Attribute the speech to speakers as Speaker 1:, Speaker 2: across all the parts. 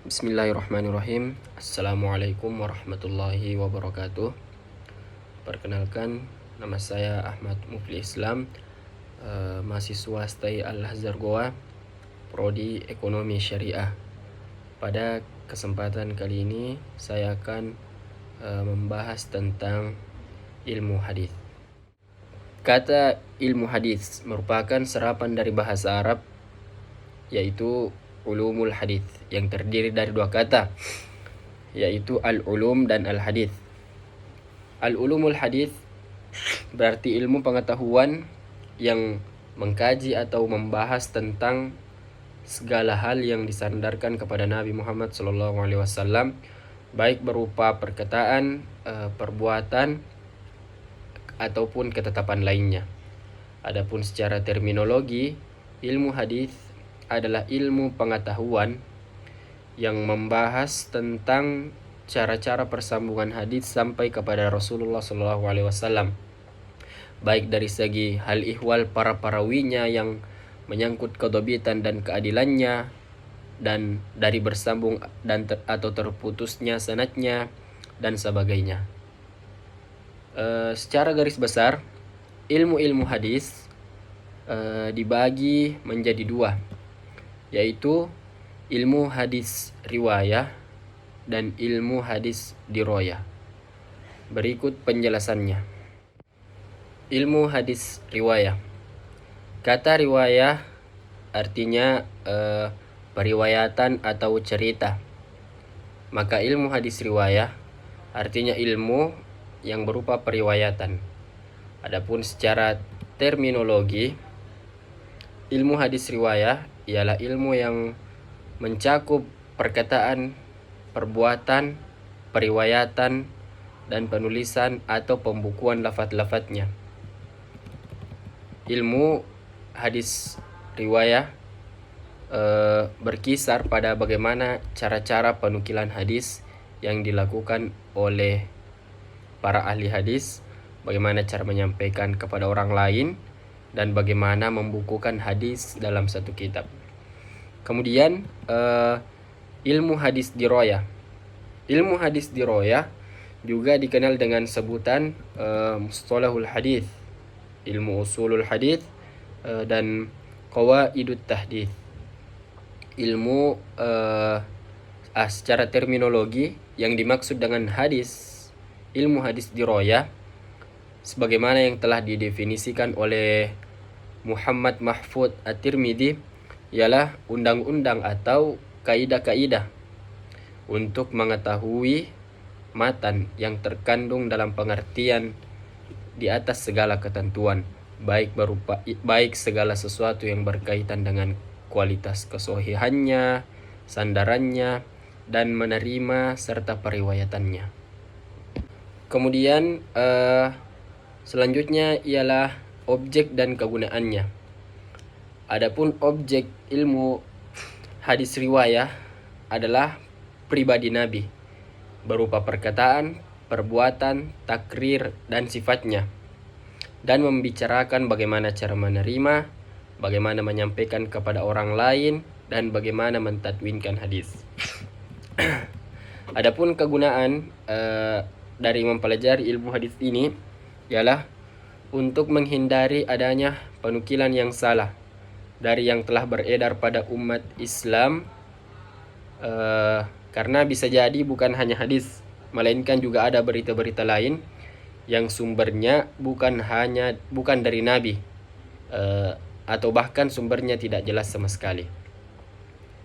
Speaker 1: Bismillahirrahmanirrahim. Assalamualaikum warahmatullahi wabarakatuh. Perkenalkan, nama saya Ahmad Mufli Islam, mahasiswa STAI Al-Azhar Goa, Prodi Ekonomi Syariah. Pada kesempatan kali ini saya akan membahas tentang ilmu hadis. Kata ilmu hadis merupakan serapan dari bahasa Arab, yaitu ulumul hadis, yang terdiri dari dua kata, yaitu al-ulum dan al-hadis. Al-ulumul hadis berarti ilmu pengetahuan yang mengkaji atau membahas tentang segala hal yang disandarkan kepada Nabi Muhammad SAW, baik berupa perkataan, perbuatan, ataupun ketetapan lainnya. Adapun secara terminologi, ilmu hadis adalah ilmu pengetahuan yang membahas tentang cara-cara persambungan hadis sampai kepada Rasulullah SAW, baik dari segi hal ihwal para perawinya yang menyangkut kedobitan dan keadilannya, dan dari bersambung dan atau terputusnya sanadnya dan sebagainya. Secara garis besar, ilmu-ilmu hadis dibagi menjadi dua, yaitu ilmu hadis riwayah dan ilmu hadis diroyah. Berikut penjelasannya. Ilmu hadis riwayah. Kata riwayah artinya periwayatan atau cerita. Maka ilmu hadis riwayah artinya ilmu yang berupa periwayatan. Adapun secara terminologi, ilmu hadis riwayah ialah ilmu yang mencakup perkataan, perbuatan, periwayatan, dan penulisan atau pembukuan lafaz-lafaznya. Ilmu hadis riwayah berkisar pada bagaimana cara-cara penukilan hadis yang dilakukan oleh para ahli hadis, bagaimana cara menyampaikan kepada orang lain, dan bagaimana membukukan hadis dalam satu kitab. Kemudian ilmu hadis diroyah. Ilmu hadis diroyah juga dikenal dengan sebutan mustalahul hadis, ilmu usulul hadis, dan qawaidut tahdits. Ilmu secara terminologi yang dimaksud dengan ilmu hadis diroyah, sebagaimana yang telah didefinisikan oleh Muhammad Mahfud At-Tirmidzi, ialah undang-undang atau kaidah-kaidah untuk mengetahui matan yang terkandung dalam pengertian di atas segala ketentuan, baik segala sesuatu yang berkaitan dengan kualitas kesohihannya, sandarannya, dan menerima serta periwayatannya. Kemudian selanjutnya ialah objek dan kegunaannya. Adapun objek ilmu hadis riwayah adalah pribadi Nabi, berupa perkataan, perbuatan, takrir, dan sifatnya, dan membicarakan bagaimana cara menerima, bagaimana menyampaikan kepada orang lain, dan bagaimana mentadwinkan hadis. Adapun kegunaan dari mempelajari ilmu hadis ini ialah untuk menghindari adanya penukilan yang salah dari yang telah beredar pada umat Islam, karena bisa jadi bukan hanya hadis, melainkan juga ada berita-berita lain yang sumbernya bukan dari Nabi, atau bahkan sumbernya tidak jelas sama sekali.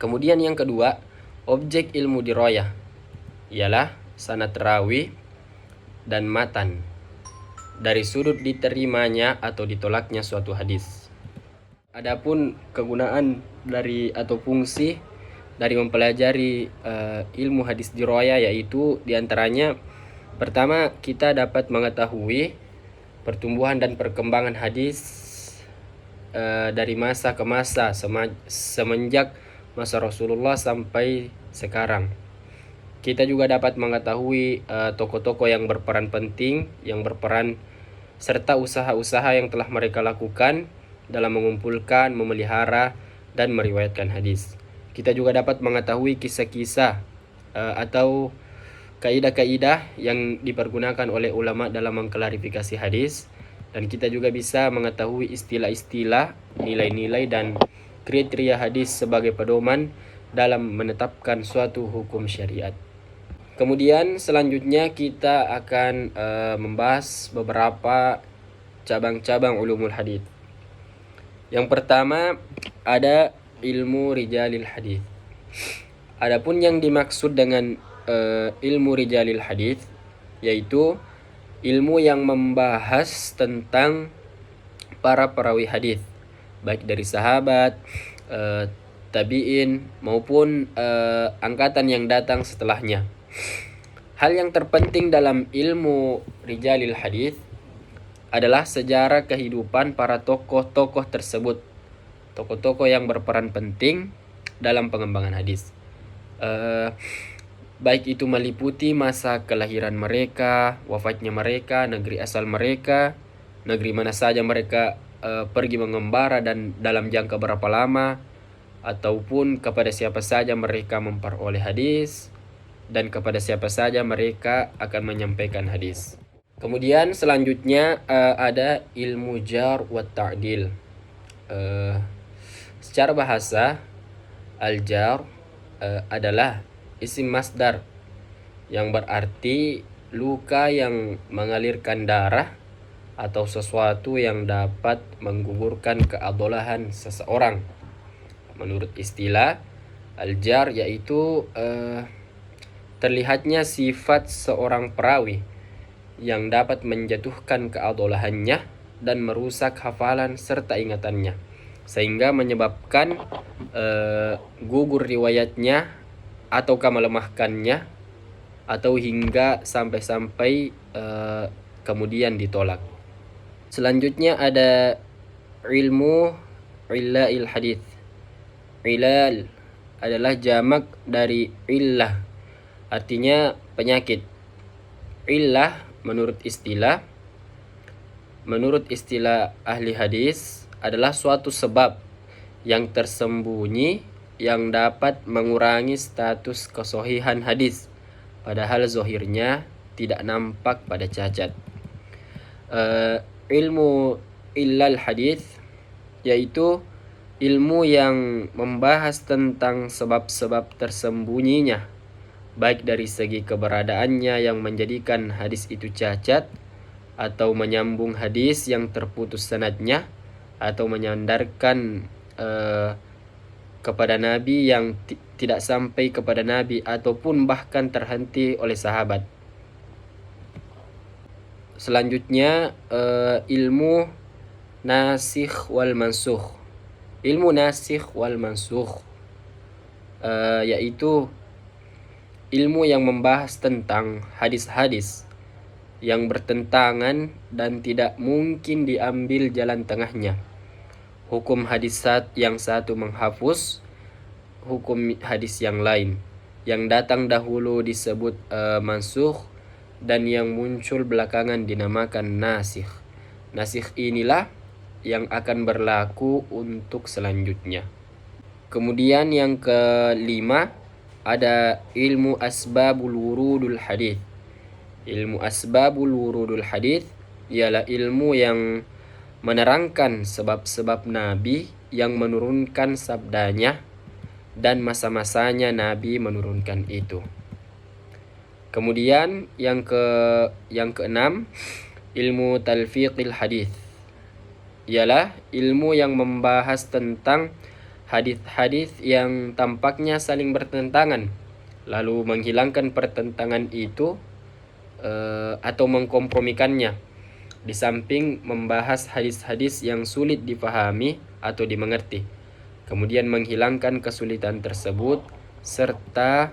Speaker 1: Kemudian yang kedua, objek ilmu diroyah ialah sanad rawi dan matan dari sudut diterimanya atau ditolaknya suatu hadis. Adapun kegunaan dari atau fungsi dari mempelajari ilmu hadis diroyah, yaitu diantaranya, pertama, kita dapat mengetahui pertumbuhan dan perkembangan hadis dari masa ke masa semenjak masa Rasulullah sampai sekarang. Kita juga dapat mengetahui tokoh-tokoh yang berperan penting, serta usaha-usaha yang telah mereka lakukan dalam mengumpulkan, memelihara, dan meriwayatkan hadis. Kita juga dapat mengetahui kisah-kisah atau kaidah-kaidah yang dipergunakan oleh ulama dalam mengklarifikasi hadis, dan kita juga bisa mengetahui istilah-istilah, nilai-nilai dan kriteria hadis sebagai pedoman dalam menetapkan suatu hukum syariat. Kemudian selanjutnya kita akan membahas beberapa cabang-cabang ulumul hadis. Yang pertama ada ilmu rijalil hadis. Adapun yang dimaksud dengan ilmu rijalil hadis yaitu ilmu yang membahas tentang para perawi hadis, baik dari sahabat, tabi'in maupun angkatan yang datang setelahnya. Hal yang terpenting dalam ilmu rijalil hadis adalah sejarah kehidupan para tokoh-tokoh tersebut, tokoh-tokoh yang berperan penting dalam pengembangan hadis. Baik itu meliputi masa kelahiran mereka, wafatnya mereka, negeri asal mereka, negeri mana saja mereka pergi mengembara dan dalam jangka berapa lama, ataupun kepada siapa saja mereka memperoleh hadis, dan kepada siapa saja mereka akan menyampaikan hadis. Kemudian selanjutnya ada ilmu jar wa ta'dil. Secara bahasa, al-jar adalah isim masdar yang berarti luka yang mengalirkan darah atau sesuatu yang dapat menggugurkan keabdalan seseorang. Menurut istilah, al-jar yaitu terlihatnya sifat seorang perawi yang dapat menjatuhkan keabdalannya dan merusak hafalan serta ingatannya, sehingga menyebabkan gugur riwayatnya ataukah melemahkannya, atau hingga sampai-sampai kemudian ditolak. Selanjutnya ada ilmu illal hadis. Ilal adalah jamak dari illah, artinya penyakit. Illah menurut istilah ahli hadis adalah suatu sebab yang tersembunyi yang dapat mengurangi status kesohihan hadis, padahal zohirnya tidak nampak pada cacat. Ilmu illal hadis yaitu ilmu yang membahas tentang sebab-sebab tersembunyinya, baik dari segi keberadaannya yang menjadikan hadis itu cacat, atau menyambung hadis yang terputus sanadnya, atau menyandarkan kepada Nabi yang tidak sampai kepada Nabi, ataupun bahkan terhenti oleh sahabat. Selanjutnya ilmu nasikh wal mansukh. Ilmu nasikh wal mansukh yaitu ilmu yang membahas tentang hadis-hadis yang bertentangan dan tidak mungkin diambil jalan tengahnya. Hukum hadis yang satu menghapus hukum hadis yang lain. Yang datang dahulu disebut mansukh, dan yang muncul belakangan dinamakan nasikh. Nasikh inilah yang akan berlaku untuk selanjutnya. Kemudian yang kelima ada ilmu asbabul wurudul hadis. Ilmu asbabul wurudul hadis ialah ilmu yang menerangkan sebab-sebab Nabi yang menurunkan sabdanya dan masa-masanya Nabi menurunkan itu. Kemudian yang keenam, ilmu talfiqil hadis ialah ilmu yang membahas tentang hadis-hadis yang tampaknya saling bertentangan, lalu menghilangkan pertentangan itu atau mengkompromikannya, di samping membahas hadis-hadis yang sulit dipahami atau dimengerti, kemudian menghilangkan kesulitan tersebut serta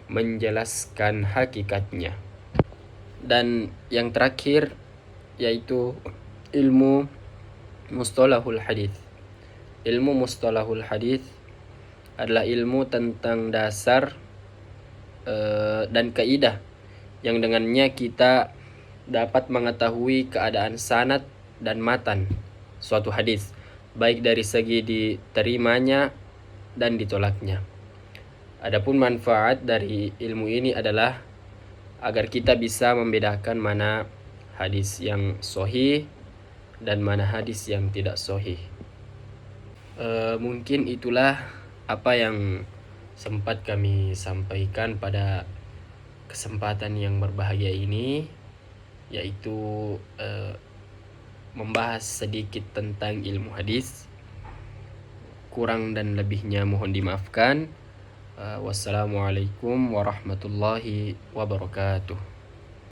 Speaker 1: menjelaskan hakikatnya. Dan yang terakhir yaitu ilmu mustalahul hadis. Ilmu mustalahul hadis adalah ilmu tentang dasar dan kaidah yang dengannya kita dapat mengetahui keadaan sanad dan matan suatu hadis, baik dari segi diterimanya dan ditolaknya. Adapun manfaat dari ilmu ini adalah agar kita bisa membedakan mana hadis yang sahih dan mana hadis yang tidak sahih. Mungkin itulah apa yang sempat kami sampaikan pada kesempatan yang berbahagia ini, yaitu membahas sedikit tentang ilmu hadis. Kurang dan lebihnya mohon dimaafkan. Wassalamualaikum warahmatullahi wabarakatuh.